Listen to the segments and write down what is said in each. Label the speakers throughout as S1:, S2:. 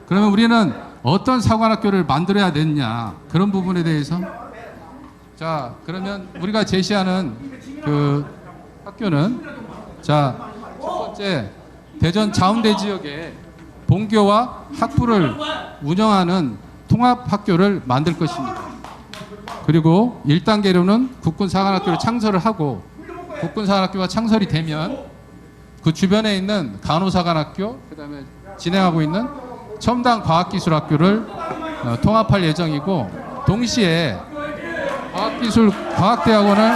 S1: 그러면 우리는 어떤 사관학교를 만들어야 되느냐, 그런 부분에 대해서. 자, 그러면 우리가 제시하는 그 학교는, 자, 첫 번째, 대전 자운대 지역에 본교와 학부를 운영하는 통합학교를 만들 것입니다. 그리고 1단계로는 국군사관학교를 창설을 하고, 국군사관학교가 창설이 되면 그 주변에 있는 간호사관학교, 그 다음에 진행하고 있는 첨단 과학기술학교를 통합할 예정이고, 동시에 과학대학원을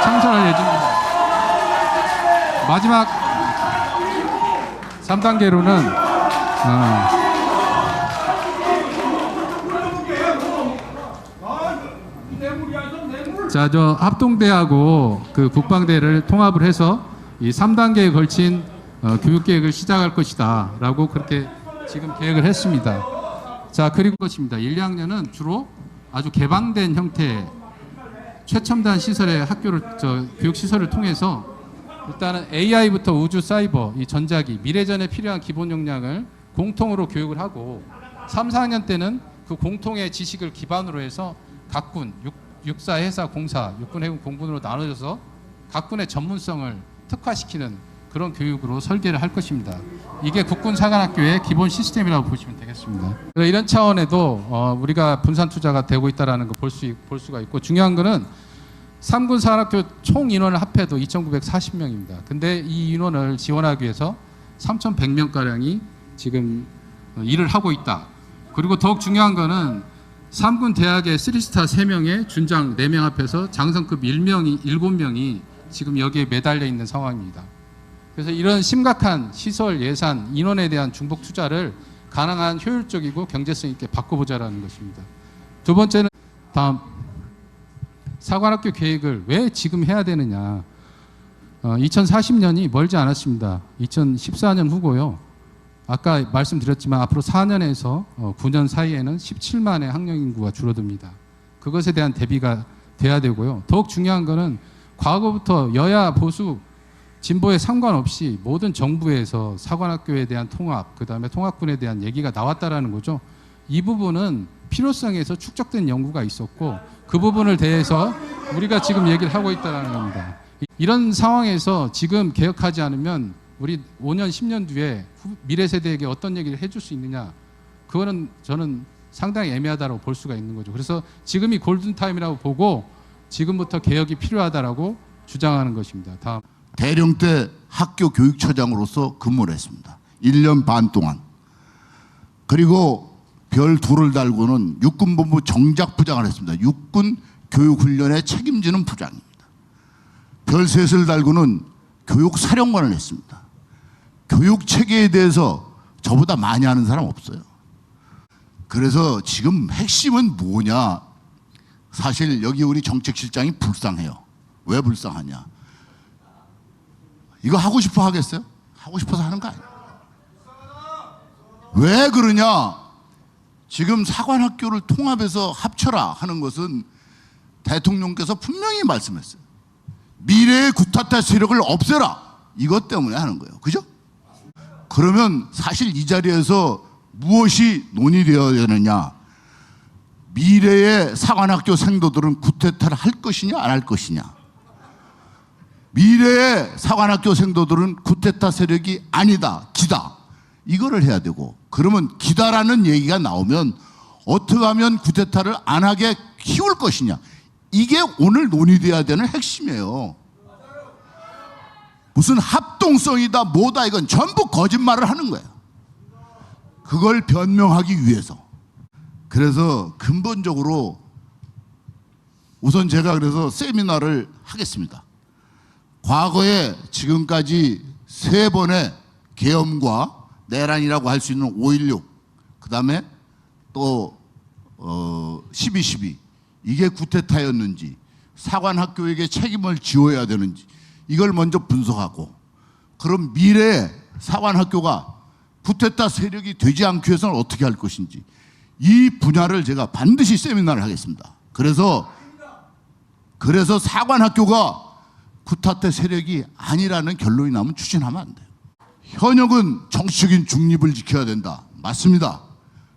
S1: 창설할 예정입니다. 마지막 3단계로는 자, 저 합동대하고 그 국방대를 통합을 해서 이 3단계에 걸친 교육계획을 시작할 것이다 라고 그렇게 지금 계획을 했습니다. 자, 그리고 것입니다. 1, 2학년은 주로 아주 개방된 형태의 최첨단 시설의 교육시설을 통해서 일단은 AI부터 우주, 사이버, 이 전자기, 미래전에 필요한 기본 역량을 공통으로 교육을 하고, 3, 4학년 때는 그 공통의 지식을 기반으로 해서 각군, 육사, 해사, 공사, 육군, 해군, 공군으로 나눠져서 각군의 전문성을 특화시키는 그런 교육으로 설계를 할 것입니다. 이게 국군사관학교의 기본 시스템이라고 보시면 되겠습니다. 이런 차원에도 우리가 분산 투자가 되고 있다는 거 볼 수가 있고, 중요한 거는 3군 사관학교 총 인원을 합해도 2,940명입니다. 근데 이 인원을 지원하기 위해서 3,100명가량이 지금 일을 하고 있다. 그리고 더욱 중요한 거는 3군 대학의 3스타 3명에 준장 4명 앞에서 장성급 7명이 지금 여기에 매달려 있는 상황입니다. 그래서 이런 심각한 시설, 예산, 인원에 대한 중복 투자를 가능한 효율적이고 경제성 있게 바꿔보자라는 것입니다. 두 번째는 다음, 사관학교 계획을 왜 지금 해야 되느냐. 2040년이 멀지 않았습니다. 2014년 후고요. 아까 말씀드렸지만 앞으로 4년에서 9년 사이에는 17만의 학령 인구가 줄어듭니다. 그것에 대한 대비가 돼야 되고요. 더욱 중요한 것은 과거부터 여야 보수 진보에 상관없이 모든 정부에서 사관학교에 대한 통합, 그 다음에 통합군에 대한 얘기가 나왔다라는 거죠. 이 부분은 필요성에서 축적된 연구가 있었고, 그 부분을 대해서 우리가 지금 얘기를 하고 있다는 겁니다. 이런 상황에서 지금 개혁하지 않으면 우리 5년, 10년 뒤에 미래 세대에게 어떤 얘기를 해줄 수 있느냐, 그거는 저는 상당히 애매하다고 볼 수가 있는 거죠. 그래서 지금이 골든타임이라고 보고 지금부터 개혁이 필요하다라고 주장하는 것입니다. 다음.
S2: 대령 때 학교 교육처장으로서 근무를 했습니다. 1년 반 동안. 그리고 별 2를 달고는 육군본부 정작부장을 했습니다. 육군 교육훈련에 책임지는 부장입니다. 별 3을 달고는 교육사령관을 했습니다. 교육체계에 대해서 저보다 많이 아는 사람 없어요. 그래서 지금 핵심은 뭐냐. 사실 여기 우리 정책실장이 불쌍해요. 왜 불쌍하냐. 이거 하고 싶어 하겠어요? 하고 싶어서 하는 거 아니에요. 왜 그러냐. 지금 사관학교를 통합해서 합쳐라 하는 것은 대통령께서 분명히 말씀했어요. 미래의 구타타 세력을 없애라. 이것 때문에 하는 거예요. 그죠? 그러면 사실 이 자리에서 무엇이 논의되어야 되느냐. 미래의 사관학교 생도들은 구테타를 할 것이냐 안 할 것이냐. 미래의 사관학교 생도들은 구테타 세력이 아니다, 기다. 이거를 해야 되고, 그러면 기다라는 얘기가 나오면 어떻게 하면 구테타를 안 하게 키울 것이냐. 이게 오늘 논의돼야 되는 핵심이에요. 무슨 합동성이다 뭐다 이건 전부 거짓말을 하는 거예요. 그걸 변명하기 위해서. 그래서 근본적으로 우선 제가 그래서 세미나를 하겠습니다. 과거에 지금까지 3번의 계엄과 내란이라고 할 수 있는 5.16, 그 다음에 또 12.12, 이게 구테타였는지, 사관학교에게 책임을 지어야 되는지, 이걸 먼저 분석하고, 그럼 미래에 사관학교가 구테타 세력이 되지 않기 위해서는 어떻게 할 것인지, 이 분야를 제가 반드시 세미나를 하겠습니다. 그래서 사관학교가 구테타 세력이 아니라는 결론이 나면 추진하면 안 돼요. 현역은 정치적인 중립을 지켜야 된다. 맞습니다.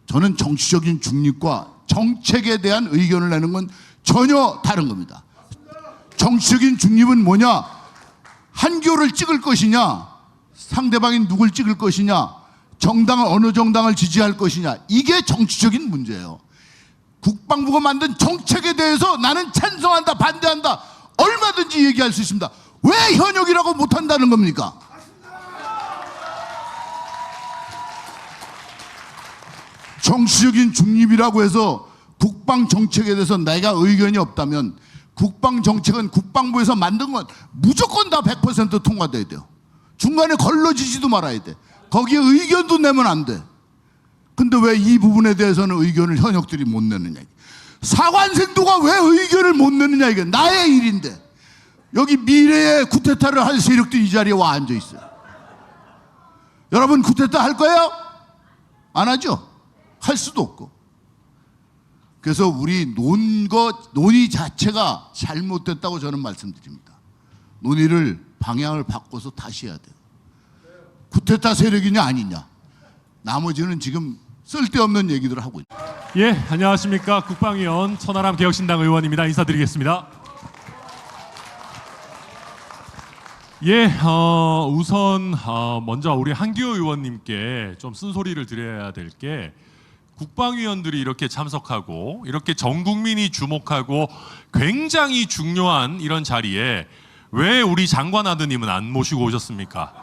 S2: 저는 정치적인 중립과 정책에 대한 의견을 내는 건 전혀 다른 겁니다. 정치적인 중립은 뭐냐? 한교를 찍을 것이냐, 상대방이 누굴 찍을 것이냐, 정당을 어느 정당을 지지할 것이냐, 이게 정치적인 문제예요. 국방부가 만든 정책에 대해서 나는 찬성한다, 반대한다, 얼마든지 얘기할 수 있습니다. 왜 현역이라고 못한다는 겁니까? 정치적인 중립이라고 해서 국방 정책에 대해서 내가 의견이 없다면 국방 정책은 국방부에서 만든 건 무조건 다 100% 통과돼야 돼요. 중간에 걸러지지도 말아야 돼. 거기에 의견도 내면 안 돼. 근데 왜 이 부분에 대해서는 의견을 현역들이 못 내느냐. 사관생도가 왜 의견을 못 내느냐. 이게 나의 일인데. 여기 미래에 쿠데타를 할 세력들이 이 자리에 와 앉아 있어요. 여러분 쿠데타 할 거예요? 안 하죠? 할 수도 없고. 그래서 우리 논의 자체가 잘못됐다고 저는 말씀드립니다. 논의를 방향을 바꿔서 다시 해야 돼요. 쿠데타 세력이냐 아니냐. 나머지는 지금 쓸데없는 얘기들을 하고 있죠.
S3: 예, 안녕하십니까. 국방위원 천하람 개혁신당 의원입니다. 인사드리겠습니다. 예, 우선 먼저 우리 한기호 의원님께 좀 쓴소리를 드려야 될 게 국방위원들이 이렇게 참석하고 이렇게 전 국민이 주목하고 굉장히 중요한 이런 자리에 왜 우리 장관 아드님은 안 모시고 오셨습니까?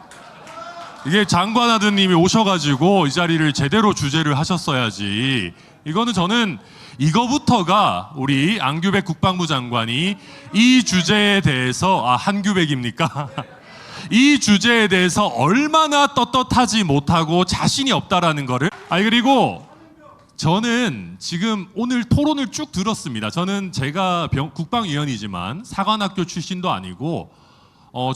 S3: 이게 장관 아드님이 오셔가지고 이 자리를 제대로 주재를 하셨어야지. 이거는 저는 이거부터가 우리 안규백 국방부 장관이 이 주제에 대해서 한규백입니까? 이 주제에 대해서 얼마나 떳떳하지 못하고 자신이 없다라는 거를. 그리고 저는 지금 오늘 토론을 쭉 들었습니다. 저는 제가 국방위원이지만 사관학교 출신도 아니고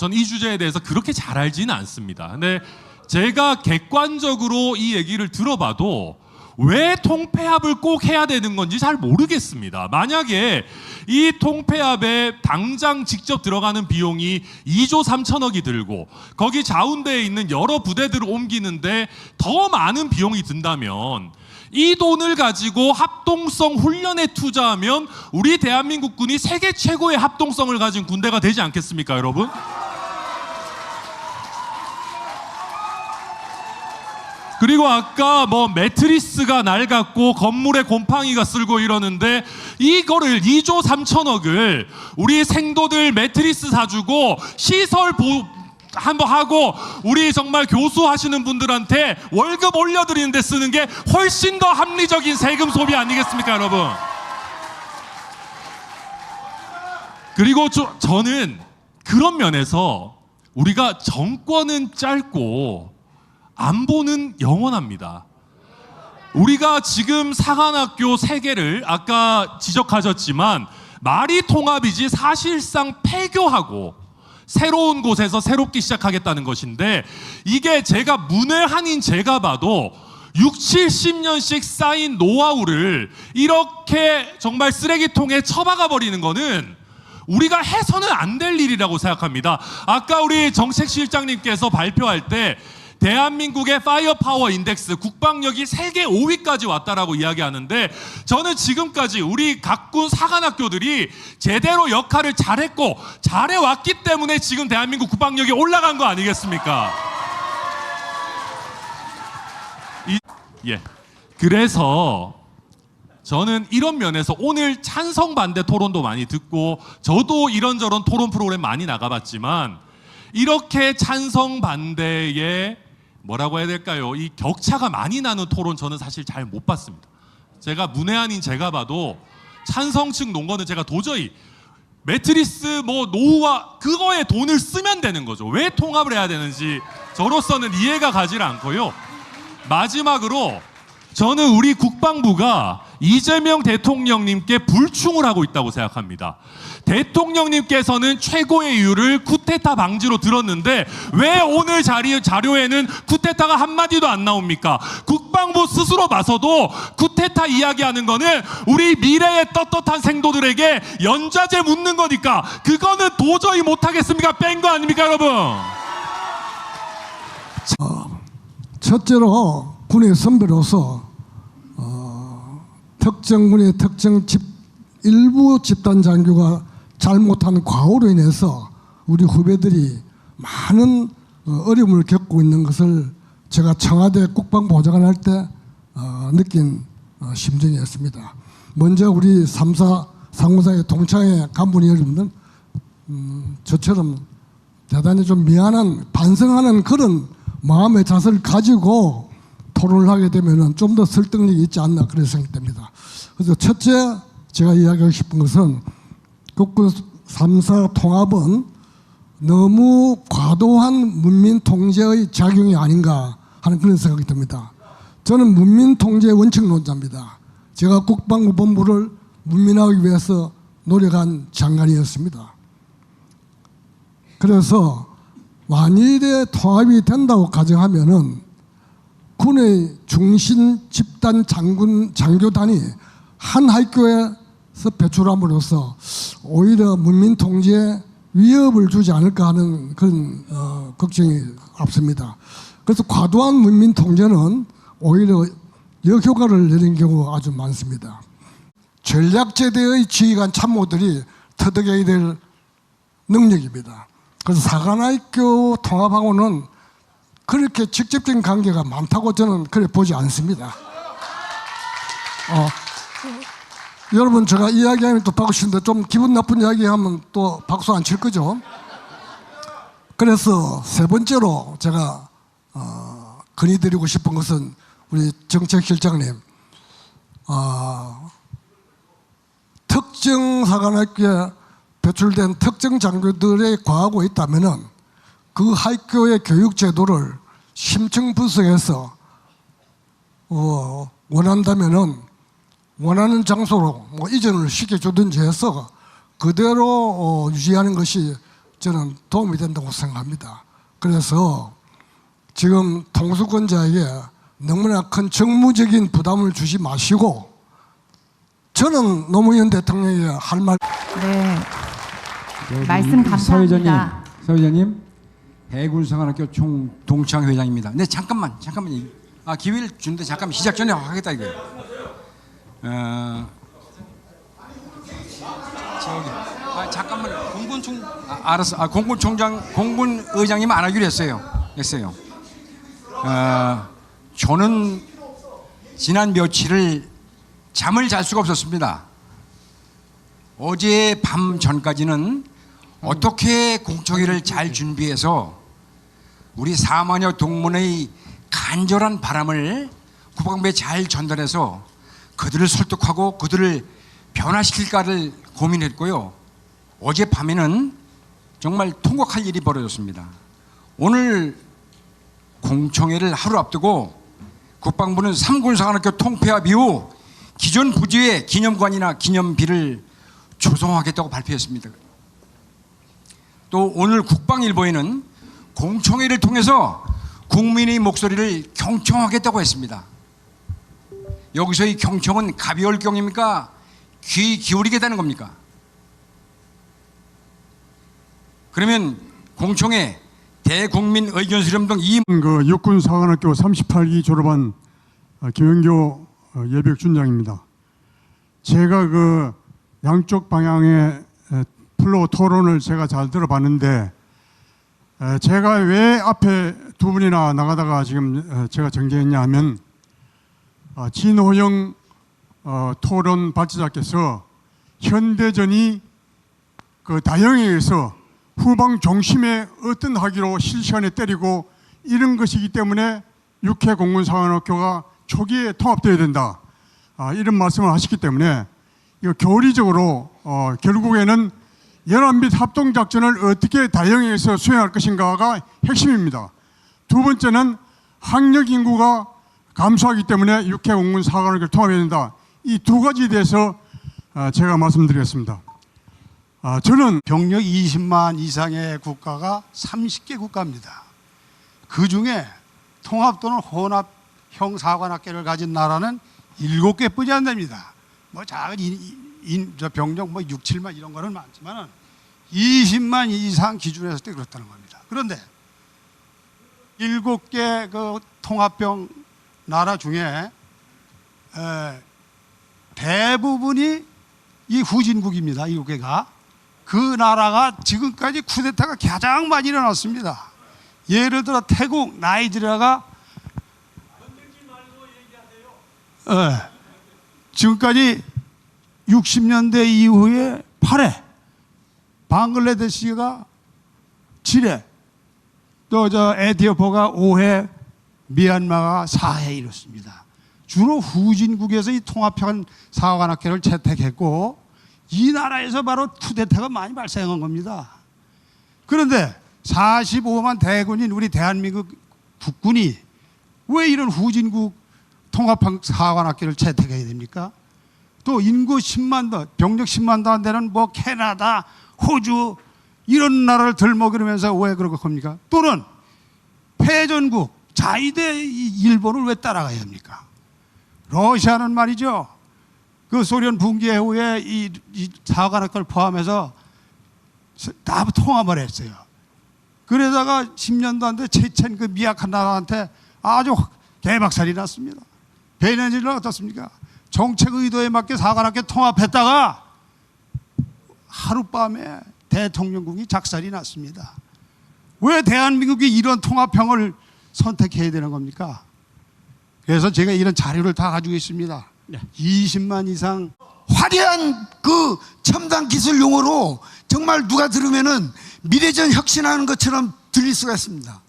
S3: 저는 이 주제에 대해서 그렇게 잘 알지는 않습니다. 근데 제가 객관적으로 이 얘기를 들어봐도 왜 통폐합을 꼭 해야 되는 건지 잘 모르겠습니다. 만약에 이 통폐합에 당장 직접 들어가는 비용이 2조 3천억이 들고 거기 자운대에 있는 여러 부대들을 옮기는데 더 많은 비용이 든다면 이 돈을 가지고 합동성 훈련에 투자하면 우리 대한민국 군이 세계 최고의 합동성을 가진 군대가 되지 않겠습니까, 여러분? 그리고 아까 매트리스가 낡았고 건물에 곰팡이가 쓸고 이러는데 이거를 2조 3천억을 우리 생도들 매트리스 사주고 시설 한번 하고 우리 정말 교수하시는 분들한테 월급 올려드리는데 쓰는 게 훨씬 더 합리적인 세금 소비 아니겠습니까, 여러분? 그리고 저는 그런 면에서 우리가 정권은 짧고 안보는 영원합니다. 우리가 지금 사관학교 3개를 아까 지적하셨지만 말이 통합이지 사실상 폐교하고 새로운 곳에서 새롭게 시작하겠다는 것인데 이게 제가 문외한인 제가 봐도 60, 70년씩 쌓인 노하우를 이렇게 정말 쓰레기통에 처박아 버리는 거는 우리가 해서는 안 될 일이라고 생각합니다. 아까 우리 정책실장님께서 발표할 때 대한민국의 파이어파워 인덱스 국방력이 세계 5위까지 왔다라고 이야기하는데 저는 지금까지 우리 각군 사관학교들이 제대로 역할을 잘했고 잘해왔기 때문에 지금 대한민국 국방력이 올라간 거 아니겠습니까? 그래서 저는 이런 면에서 오늘 찬성 반대 토론도 많이 듣고 저도 이런저런 토론 프로그램 많이 나가봤지만 이렇게 찬성 반대에 뭐라고 해야 될까요? 이 격차가 많이 나는 토론 저는 사실 잘 못 봤습니다. 제가 문외한인 제가 봐도 찬성층 논거는 제가 도저히 매트리스 노후화 그거에 돈을 쓰면 되는 거죠. 왜 통합을 해야 되는지 저로서는 이해가 가지 않고요. 마지막으로 저는 우리 국방부가 이재명 대통령님께 불충을 하고 있다고 생각합니다. 대통령님께서는 최고의 이유를 쿠데타 방지로 들었는데 왜 오늘 자료에는 쿠데타가 한마디도 안 나옵니까? 국방부 스스로 봐서도 쿠데타 이야기하는 거는 우리 미래의 떳떳한 생도들에게 연좌제 묻는 거니까 그거는 도저히 못하겠습니까? 뺀 거 아닙니까, 여러분?
S4: 첫째로 군의 선배로서 특정 군의 일부 집단 장교가 잘못한 과오로 인해서 우리 후배들이 많은 어려움을 겪고 있는 것을 제가 청와대 국방보좌관 할 때 느낀 심정이었습니다. 먼저 우리 3사 상무상의 동창회 간부니 여러분들 저처럼 대단히 좀 미안한 반성하는 그런 마음의 자세를 가지고 토론을 하게 되면 좀 더 설득력이 있지 않나 그렇게 생각됩니다. 그래서 첫째 제가 이야기하고 싶은 것은 국군 3사 통합은 너무 과도한 문민 통제의 작용이 아닌가 하는 그런 생각이 듭니다. 저는 문민 통제 원칙론자입니다. 제가 국방부 본부를 문민화하기 위해서 노력한 장관이었습니다. 그래서 만일에 통합이 된다고 가정하면은 군의 중심 집단 장교단이 한 학교에서 배출함으로써 오히려 문민 통제에 위협을 주지 않을까 하는 그런 걱정이 앞섭니다. 그래서 과도한 문민 통제는 오히려 역효과를 내는 경우가 아주 많습니다. 전략제대의 지휘관 참모들이 터득해야 될 능력입니다. 그래서 사관학교 통합하고는 그렇게 직접적인 관계가 많다고 저는 그렇게 보지 않습니다. 여러분 제가 이야기하면 또 박수 치는데 좀 기분 나쁜 이야기하면 또 박수 안 칠 거죠. 그래서 세 번째로 제가 건의드리고 싶은 것은 우리 정책실장님 특정 사관학교에 배출된 특정 장교들의 과하고 있다면은 그 학교의 교육 제도를 심층 분석해서 원한다면은 원하는 장소로 이전을 시켜주든지 해서 그대로 유지하는 것이 저는 도움이 된다고 생각합니다. 그래서 지금 통수권자에게 너무나 큰 정무적인 부담을 주지 마시고 저는 노무현 대통령에게 할 말.
S5: 네. 말씀 감사합니다.
S6: 사회자님, 해군사관학교 총동창회장입니다. 네, 잠깐만. 기회를 주는데 잠깐 시작 전에 하겠다 이거예요. 잠깐만 공군의장님 안 하기로 했어요. 저는 지난 며칠을 잠을 잘 수가 없었습니다. 어제 밤 전까지는 어떻게 공청회를 잘 준비해서 우리 4만여 동문의 간절한 바람을 국방부에 잘 전달해서 그들을 설득하고 그들을 변화시킬까를 고민했고요. 어젯밤에는 정말 통곡할 일이 벌어졌습니다. 오늘 공청회를 하루 앞두고 국방부는 3군사관학교 통폐합 이후 기존 부지에 기념관이나 기념비를 조성하겠다고 발표했습니다. 또 오늘 국방일보에는 공청회를 통해서 국민의 목소리를 경청하겠다고 했습니다. 여기서의 경청은 가벼울 경입니까? 귀 기울이겠다는 겁니까? 그러면 공청회 대국민 의견 수렴 등
S7: 그 육군사관학교 38기 졸업한 김영교 예비역준장입니다. 제가 그 양쪽 방향의 플로 토론을 제가 잘 들어봤는데 제가 왜 앞에 두 분이나 나가다가 지금 제가 정지했냐 하면 진호영 토론 발제자께서 현대전이 그 다형에 의해서 후방 중심의 어떤 학위로 실시간에 때리고 이런 것이기 때문에 육해 공군사관학교가 초기에 통합되어야 된다. 이런 말씀을 하셨기 때문에 이거 교리적으로 결국에는 연합 및 합동작전을 어떻게 다형에서 수행할 것인가가 핵심입니다. 두 번째는 학력 인구가 감소하기 때문에 육해 공군 사관학교를 통합해야 된다. 이 두 가지에 대해서 제가 말씀드리겠습니다. 저는
S8: 병력 20만 이상의 국가가 30개 국가입니다. 그 중에 통합 또는 혼합형 사관학교를 가진 나라는 7개뿐이 안 됩니다. 뭐 작은 병력 6, 7만 이런 거는 많지만 20만 이상 기준으로 했을 때 그렇다는 겁니다. 그런데 7개 그 통합형 나라 중에 대부분이 이 후진국입니다. 7개가. 그 나라가 지금까지 쿠데타가 가장 많이 일어났습니다. 예를 들어 태국, 나이지리아가 지금까지 60년대 이후에 8회, 방글라데시가 7회, 또 에티오피아가 5회, 미얀마가 4회 이렇습니다. 주로 후진국에서 이 통합형 사관학교를 채택했고 이 나라에서 바로 쿠데타가 많이 발생한 겁니다. 그런데 45만 대군인 우리 대한민국 국군이 왜 이런 후진국 통합형 사관학교를 채택해야 됩니까? 또 인구 10만 더, 병력 10만 더 안 되는 뭐 캐나다, 호주 이런 나라를 들먹이면서 왜 그렇게 합니까? 또는 패전국 자위대 일본을 왜 따라가야 합니까? 러시아는 말이죠. 그 소련 붕괴 후에 이 사관학교를 포함해서 다 통합을 했어요. 그러다가 10년도 안 돼 체첸 그 미약한 나라한테 아주 대박살이 났습니다. 베네수엘라는 어떻습니까? 정책 의도에 맞게 사관학교 통합했다가 하룻밤에 대통령궁이 작살이 났습니다. 왜 대한민국이 이런 통합형을 선택해야 되는 겁니까? 그래서 제가 이런 자료를 다 가지고 있습니다. 20만 이상
S9: 화려한 그 첨단 기술 용어로 정말 누가 들으면은 미래전 혁신하는 것처럼 들릴 수가 있습니다.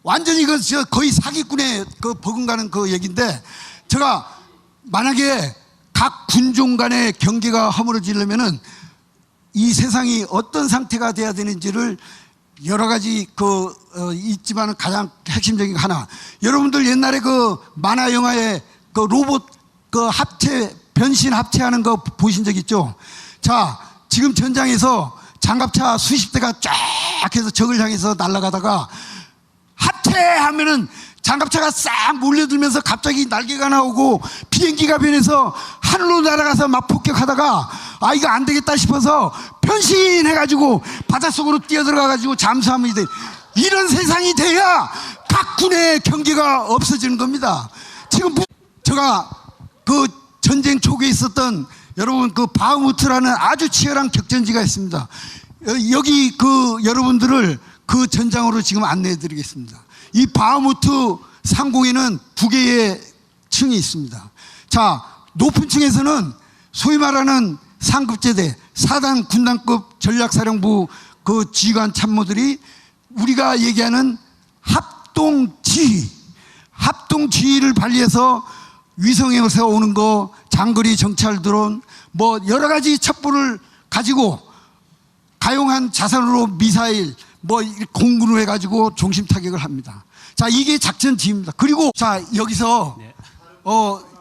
S9: 완전히 이거 거의 사기꾼의 그 버금가는 그 얘기인데, 제가 만약에 각 군종 간의 경계가 허물어지려면은 이 세상이 어떤 상태가 돼야 되는지를 여러 가지 있지만은 가장 핵심적인 거 하나, 여러분들 옛날에 그 만화 영화에 그 로봇 그 합체 변신 합체하는 거 보신 적 있죠? 자, 지금 전장에서 장갑차 수십 대가 쫙 해서 적을 향해서 날아가다가 합체하면은 장갑차가 싹 몰려들면서 갑자기 날개가 나오고 비행기가 변해서 하늘로 날아가서 막 폭격하다가 아 이거 안 되겠다 싶어서 변신해가지고 바닷속으로 뛰어들어가가지고 잠수하면 돼. 이런 세상이 돼야 각 군의 경계가 없어지는 겁니다. 지금 제가 그 전쟁 초기에 있었던 여러분 그 바흐무트라는 아주 치열한 격전지가 있습니다. 여기 그 여러분들을 그 전장으로 지금 안내해 드리겠습니다. 이 바흐무트 상공에는 2개의 층이 있습니다. 자, 높은 층에서는 소위 말하는 상급제대 4단 군단급 전략사령부 그 지휘관 참모들이 우리가 얘기하는 합동지휘를 발휘해서 위성에서 오는 거, 장거리 정찰 드론, 뭐 여러 가지 첩보를 가지고 가용한 자산으로 미사일, 뭐 공군을 해가지고 중심 타격을 합니다. 자, 이게 작전 지휘입니다. 그리고 자 여기서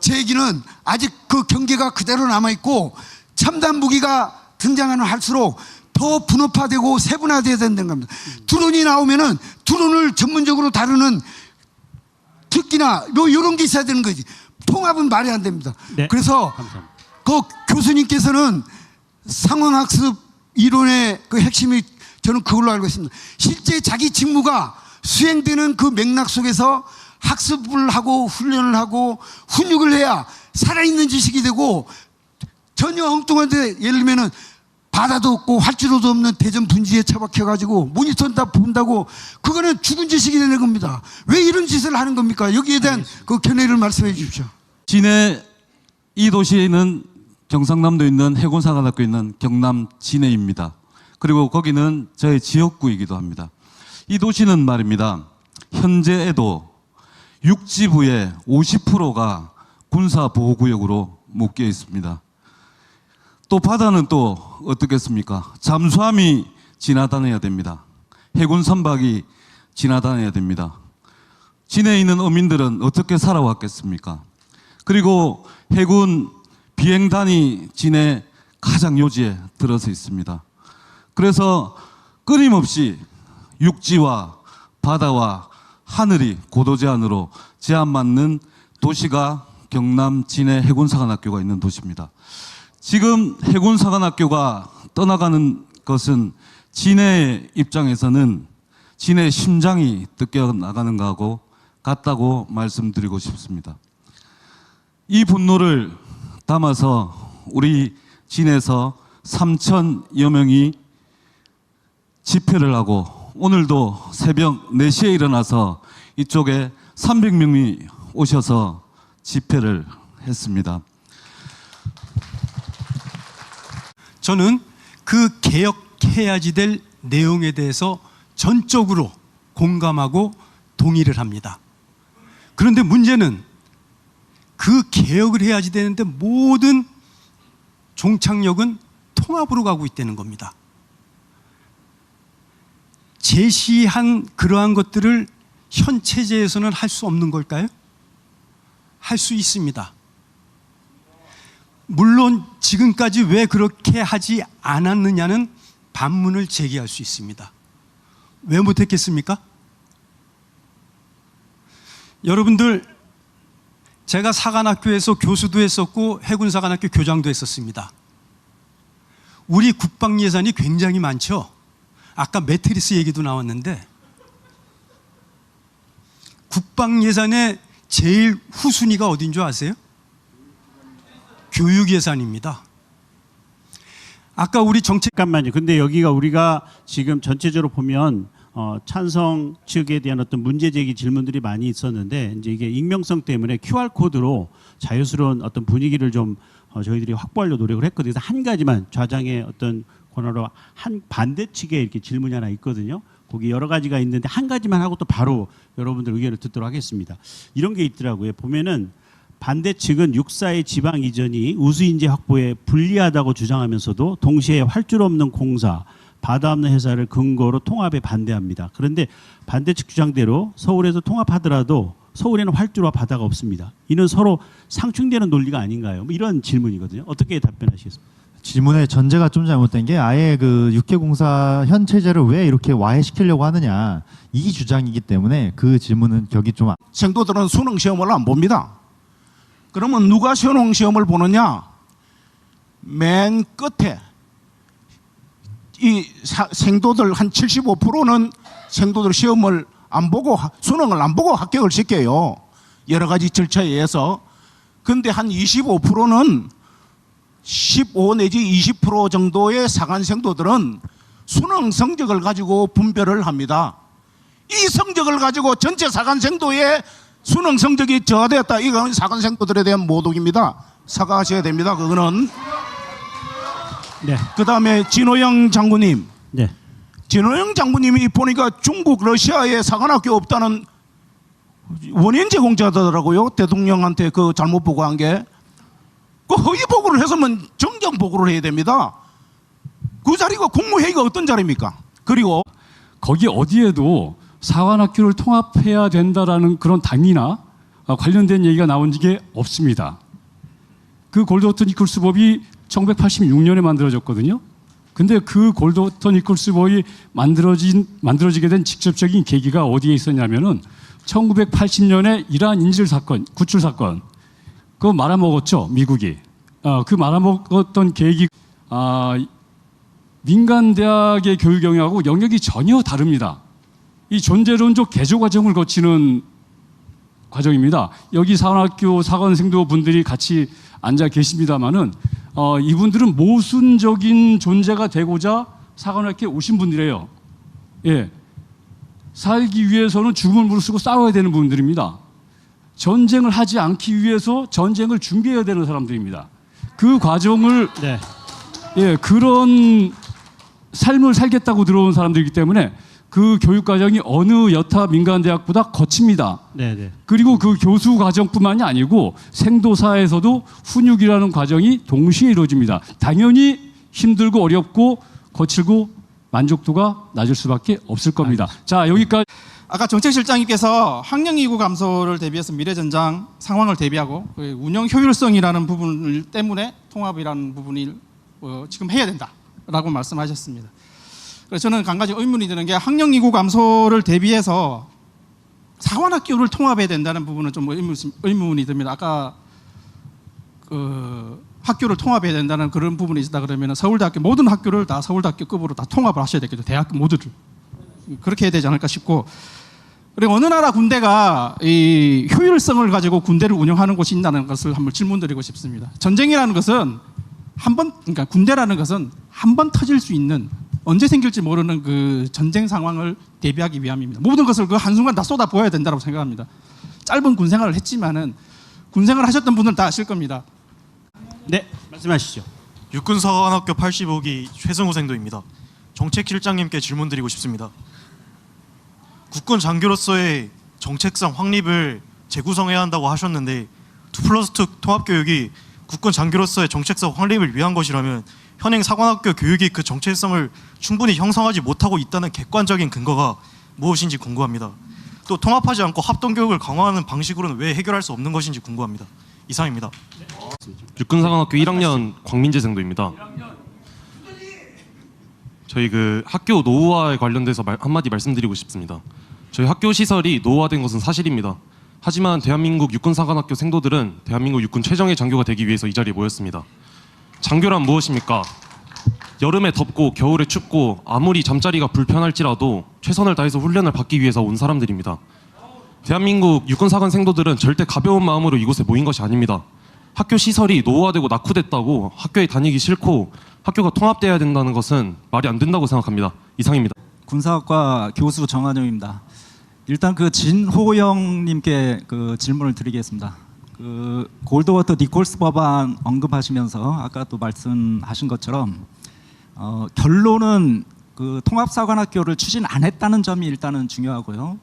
S9: 제 얘기는 아직 그 경계가 그대로 남아 있고 첨단 무기가 등장하는 할수록 더 분업화되고 세분화돼야 된다는 겁니다. 드론이 나오면은 드론을 전문적으로 다루는 특기나 뭐 이런 게 있어야 되는 거지. 통합은 말이 안 됩니다. 네. 그래서 감사합니다. 그 교수님께서는 상황학습 이론의 그 핵심이 저는 그걸로 알고 있습니다. 실제 자기 직무가 수행되는 그 맥락 속에서 학습을 하고 훈련을 하고 훈육을 해야 살아있는 지식이 되고 전혀 엉뚱한데 예를 들면은 바다도 없고 활주로도 없는 대전 분지에 처박혀가지고 모니터 다 본다고 그거는 죽은 지식이 되는 겁니다. 왜 이런 짓을 하는 겁니까? 여기에 대한 그 견해를 말씀해 주십시오.
S10: 진해 이 도시에는 경상남도에 있는 해군사관학교에 있는 경남 진해입니다. 그리고 거기는 저의 지역구이기도 합니다. 이 도시는 말입니다. 현재에도 육지부의 50%가 군사보호구역으로 묶여 있습니다. 또 바다는 또 어떻겠습니까? 잠수함이 지나다녀야 됩니다. 해군 선박이 지나다녀야 됩니다. 진해에 있는 어민들은 어떻게 살아왔겠습니까? 그리고 해군 비행단이 진해 가장 요지에 들어서 있습니다. 그래서 끊임없이 육지와 바다와 하늘이 고도 제한으로 제한받는 도시가 경남 진해 해군사관학교가 있는 도시입니다. 지금 해군사관학교가 떠나가는 것은 진해 입장에서는 진해 심장이 뜯겨 나가는 거하고 같다고 말씀드리고 싶습니다. 이 분노를 담아서 우리 진에서 3,000여 명이 집회를 하고 오늘도 새벽 4시에 일어나서 이쪽에 300명이 오셔서 집회를 했습니다.
S11: 저는 그 개혁해야지 될 내용에 대해서 전적으로 공감하고 동의를 합니다. 그런데 문제는 그 개혁을 해야지 되는데 모든 종착역은 통합으로 가고 있다는 겁니다. 제시한 그러한 것들을 현 체제에서는 할 수 없는 걸까요? 할 수 있습니다. 물론 지금까지 왜 그렇게 하지 않았느냐는 반문을 제기할 수 있습니다. 왜 못했겠습니까? 여러분들, 제가 사관학교에서 교수도 했었고 해군사관학교 교장도 했었습니다. 우리 국방 예산이 굉장히 많죠. 아까 매트리스 얘기도 나왔는데 국방 예산의 제일 후순위가 어딘 줄 아세요? 교육 예산입니다. 아까 우리 정책
S12: 잠깐만요. 근데 여기가 우리가 지금 전체적으로 보면 찬성 측에 대한 어떤 문제 제기 질문들이 많이 있었는데 이제 이게 익명성 때문에 QR 코드로 자유스러운 어떤 분위기를 좀 저희들이 확보하려고 노력을 했거든요. 그래서 한 가지만 좌장의 어떤 권한으로 한 반대 측에 이렇게 질문이 하나 있거든요. 거기 여러 가지가 있는데 한 가지만 하고 또 바로 여러분들 의견을 듣도록 하겠습니다. 이런 게 있더라고요. 보면은 반대 측은 육사의 지방 이전이 우수인재 확보에 불리하다고 주장하면서도 동시에 활줄 없는 공사, 바다 없는 회사를 근거로 통합에 반대합니다. 그런데 반대 측 주장대로 서울에서 통합하더라도 서울에는 활주로와 바다가 없습니다. 이는 서로 상충되는 논리가 아닌가요? 뭐 이런 질문이거든요. 어떻게 답변하시겠습니까?
S13: 질문의 전제가 좀 잘못된 게 아예 그 육해공사 현 체제를 왜 이렇게 와해시키려고 하느냐 이 주장이기 때문에 그 질문은 격이 좀
S14: 생도들은 수능 시험을 안 봅니다. 그러면 누가 수능 시험을 보느냐? 맨 끝에 이 생도들 한 75%는 생도들 시험을 안 보고 수능을 안 보고 합격을 시켜요. 여러 가지 절차에 의해서. 근데 한 25%는 15 내지 20% 정도의 사관생도들은 수능 성적을 가지고 분별을 합니다. 이 성적을 가지고 전체 사관생도의 수능 성적이 저하되었다. 이건 사관생도들에 대한 모독입니다. 사과하셔야 됩니다. 그거는.
S12: 네.
S14: 그 다음에 진호영 장군님.
S12: 네.
S14: 진호영 장군님이 보니까 중국, 러시아에 사관학교 없다는 원인 제공자더라고요. 대통령한테 그 잘못 보고한 게. 그 허위 보고를 했으면 정정 보고를 해야 됩니다. 그 자리가 국무회의가 어떤 자리입니까? 그리고
S15: 거기 어디에도 사관학교를 통합해야 된다라는 그런 당이나 관련된 얘기가 나온 게 없습니다. 그 골드워터 니콜스 법이 1986년에 만들어졌거든요. 근데 그 골드워터 니콜스 법이 만들어지게 된 직접적인 계기가 어디에 있었냐면은 1980년에 이란 인질 사건, 구출 사건, 그거 말아먹었죠, 미국이. 그 말아먹었던 계기, 민간 대학의 교육 영역하고 영역이 전혀 다릅니다. 이 존재론적 개조 과정을 거치는 과정입니다. 여기 사관학교 사관생도 분들이 같이 앉아 계십니다만은 이분들은 모순적인 존재가 되고자 사관학교에 오신 분들이에요. 예, 살기 위해서는 죽음을 무릅쓰고 싸워야 되는 분들입니다. 전쟁을 하지 않기 위해서 전쟁을 준비해야 되는 사람들입니다. 그 과정을
S12: 네.
S15: 예, 그런 삶을 살겠다고 들어온 사람들이기 때문에 그 교육 과정이 어느 여타 민간 대학보다 거칩니다.
S12: 네네.
S15: 그리고 그 교수 과정뿐만이 아니고 생도사에서도 훈육이라는 과정이 동시에 이루어집니다. 당연히 힘들고 어렵고 거칠고 만족도가 낮을 수밖에 없을 겁니다. 자, 여기까지.
S16: 아까 정책실장님께서 학령이구 감소를 대비해서 미래전장 상황을 대비하고 운영 효율성이라는 부분 때문에 통합이라는 부분을 지금 해야 된다라고 말씀하셨습니다. 그래서 저는 한 가지 의문이 드는 게 학령이구 감소를 대비해서 사관학교를 통합해야 된다는 부분은 좀 의문이 듭니다. 아까 그 학교를 통합해야 된다는 그런 부분이 있다 그러면 서울대학교 모든 학교를 다 서울대학교급으로 다 통합을 하셔야 되겠죠. 대학교 모두를. 그렇게 해야 되지 않을까 싶고 그리고 어느 나라 군대가 이 효율성을 가지고 군대를 운영하는 곳이 있다는 것을 한번 질문드리고 싶습니다. 전쟁이라는 것은 그러니까 군대라는 것은 한 번 터질 수 있는, 언제 생길지 모르는 그 전쟁 상황을 대비하기 위함입니다. 모든 것을 그 한순간 다 쏟아 부어야 된다고 생각합니다. 짧은 군 생활을 했지만은 군 생활 하셨던 분들은 다 아실 겁니다.
S12: 네, 말씀하시죠.
S17: 육군사관학교 85기 최승호 생도입니다. 정책실장님께 질문드리고 싶습니다. 국군 장교로서의 정책상 확립을 재구성해야 한다고 하셨는데 2+2 통합교육이 국군 장교로서의 정책상 확립을 위한 것이라면 현행 사관학교 교육이 그 정체성을 충분히 형성하지 못하고 있다는 객관적인 근거가 무엇인지 궁금합니다. 또 통합하지 않고 합동교육을 강화하는 방식으로는 왜 해결할 수 없는 것인지 궁금합니다. 이상입니다.
S18: 육군사관학교 1학년 광민재 생도입니다. 저희 그 학교 노후화에 관련돼서 한마디 말씀드리고 싶습니다. 저희 학교 시설이 노후화된 것은 사실입니다. 하지만 대한민국 육군사관학교 생도들은 대한민국 육군 최정예 장교가 되기 위해서 이 자리에 모였습니다. 장교란 무엇입니까? 여름에 덥고 겨울에 춥고 아무리 잠자리가 불편할지라도 최선을 다해서 훈련을 받기 위해서 온 사람들입니다. 대한민국 육군사관 생도들은 절대 가벼운 마음으로 이곳에 모인 것이 아닙니다. 학교 시설이 노후화되고 낙후됐다고 학교에 다니기 싫고 학교가 통합돼야 된다는 것은 말이 안 된다고 생각합니다. 이상입니다.
S19: 군사학과 교수 정한용입니다. 일단 그 진호영님께 그 질문을 드리겠습니다. 그 골드워터 니콜스 법안 언급하시면서 아까 또 말씀하신 것처럼 결론은 그 통합사관학교를 추진 안 했다는 점이 일단은 중요하고요.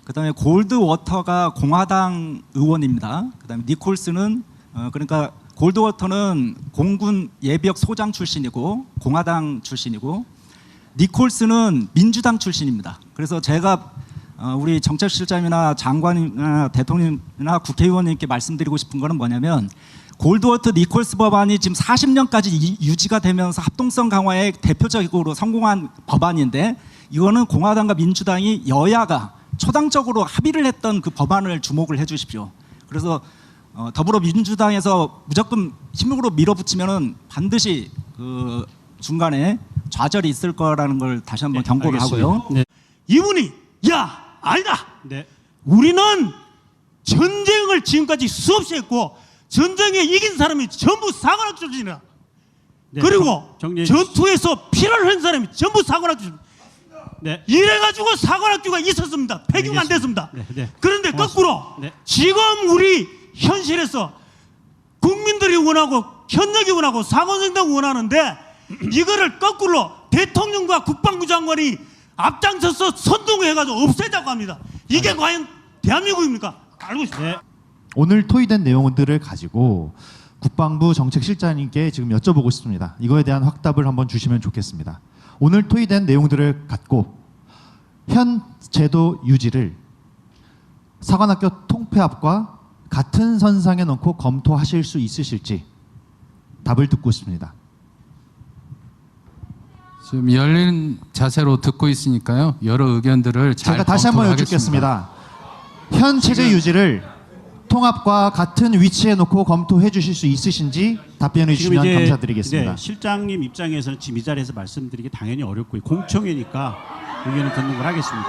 S19: 그다음에 골드워터가 공화당 의원입니다. 그다음에 니콜스는 그러니까 골드워터는 공군 예비역 소장 출신이고 공화당 출신이고 니콜스는 민주당 출신입니다. 그래서 제가 우리 정책실장이나 장관이나 대통령이나 국회의원님께 말씀드리고 싶은 거는 뭐냐면 골드워터 니콜스 법안이 지금 40년까지 유지가 되면서 합동성 강화에 대표적으로 성공한 법안인데 이거는 공화당과 민주당이 여야가 초당적으로 합의를 했던 그 법안을 주목을 해 주십시오. 그래서 더불어민주당에서 무조건 힘으로 밀어붙이면은 반드시 그 중간에 좌절이 있을 거라는 걸 다시 한번 경고를 하고요.
S12: 네.
S14: 이분이 야 아니다.
S12: 네.
S14: 우리는 전쟁을 지금까지 수없이 했고 전쟁에 이긴 사람이 전부 사관학교 출신이야.
S12: 네,
S14: 그리고
S12: 정리해
S14: 전투에서 피를 흘린 사람이 전부 사관학교 출신.
S12: 네.
S14: 이래가지고 사관학교가 있었습니다. 폐교가 안 됐습니다.
S12: 네, 네.
S14: 그런데
S12: 고맙습니다.
S14: 거꾸로
S12: 네.
S14: 지금 우리 현실에서 국민들이 원하고 현역이 원하고 사관생당 원하는데 이거를 거꾸로 대통령과 국방부 장관이 앞장서서 선동해가지고 없애자고 합니다. 이게 과연 대한민국입니까? 알고 있습니다.
S12: 네.
S13: 오늘 토의된 내용들을 가지고 국방부 정책실장님께 지금 여쭤보고 싶습니다. 이거에 대한 확답을 한번 주시면 좋겠습니다. 오늘 토의된 내용들을 갖고 현 제도 유지를 사관학교 통폐합과 같은 선상에 놓고 검토하실 수 있으실지 답을 듣고 싶습니다.
S1: 지금 열린 자세로 듣고 있으니까요. 여러 의견들을 잘
S13: 제가 다시 한번
S1: 검토를
S13: 여쭙겠습니다. 현 체제 유지를 통합과 같은 위치에 놓고 검토해 주실 수 있으신지 답변해
S12: 지금
S13: 주시면
S12: 이제
S13: 감사드리겠습니다.
S12: 네, 실장님 입장에서는 지금 이 자리에서 말씀드리기 당연히 어렵고 공청회니까 의견을 듣는 걸 하겠습니다.